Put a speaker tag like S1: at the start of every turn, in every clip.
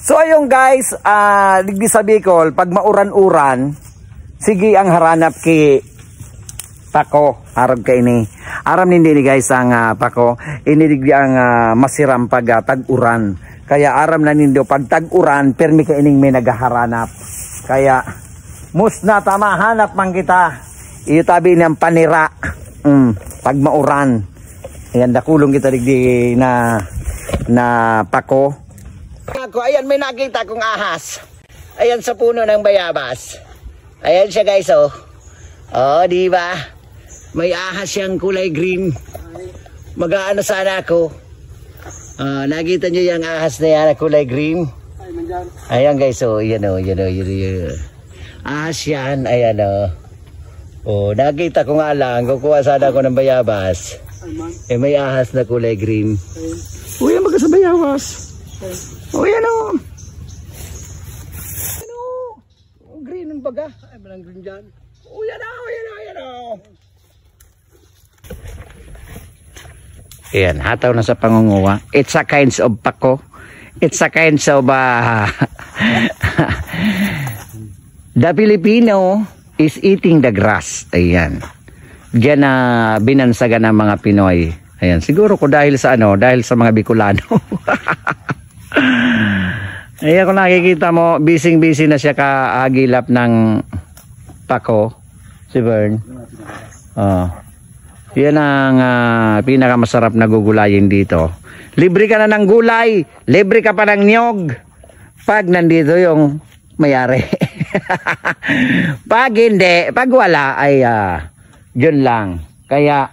S1: So ayun guys, digdi sa Bicol, pag mauran-uran, sige ang haranap ki pako, arab ka ini. Aram hindi ni guys ang pako, ini digdi ang masiram pag tag-uran. Kaya aram na nindo pag tag-uran, permi ka ining may nagaharanap. Kaya mus na tama hanap man kita. Iyo tabi niyang panira. Pag mauran. Ayan dakulong kita digdi na pako. Ako, ayan may nakita kong ahas. Ayan sa puno ng bayabas. Ayan siya guys oh. Oh, di ba? May ahas siyang kulay green. Mag-aano sana ako. Nakita niyo yung ahas na yan kulay green? Ayan guys oh, yan oh, yan oh, yan oh. Ahas yan, ayan oh. Oh, nakita ko nga lang, kukuha sana ako ng bayabas. Eh may ahas na kulay green. Oh, yan baga sa bayabas. Oh, yan o. Yan o. Green ang baga. Ay, malang green dyan. Oh, yan o, yan o, yan o. Ayan, hataw na sa pangunguha. It's a kinds of pako. It's a kinds of the Filipino is eating the grass. Ayan. Diyan na binansagan ng mga Pinoy. Ayan, siguro ko dahil sa ano, dahil sa mga Bicolano. Ayan, kung nakikita mo, busy na siya kaagilap ng pako, si Vern. Yan ang pinakamasarap na gugulayin dito. Libre ka na ng gulay, libre ka pa ng niyog. Pag nandito yung mayari. Pag hindi, pag wala, ay yun lang. Kaya,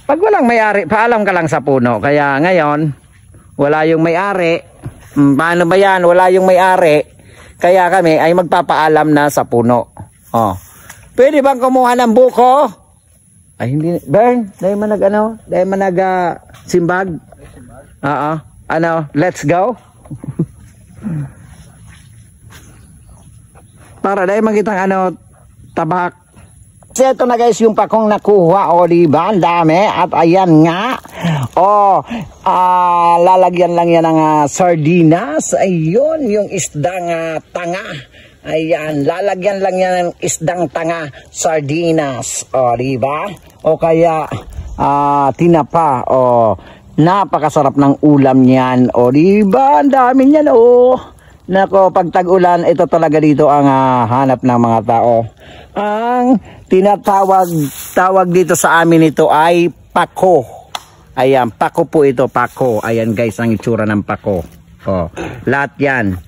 S1: pag walang mayari, paalam ka lang sa puno. Kaya ngayon, wala yung may-ari. Paano ba yan? Wala yung may-ari. Kaya kami ay magpapaalam na sa puno. Oh. Pwede bang kumuha ng buko? Ay hindi. Bern, dahil man nag-ano? Dahil man nag-simbag? Oo. Ano? Let's go? Para dahil magkitang ano, tabak. Ito na guys yung pakong nakuha, o diba? Ang dami. At ayan nga. Lalagyan lang yan ng sardinas. Ayun, yung isdang tanga. Ayan, lalagyan lang yan ng isdang tanga, sardinas. O diba? O kaya tinapa. O napakasarap ng ulam niyan. O diba? Ang dami niyan o. Nako, pag tag-ulan, ito talaga dito ang hanap ng mga tao. Ang tawag dito sa amin ito ay pako. Ayan, pako po ito, pako. Ayan guys, ang itsura ng pako. Oh, lahat yan.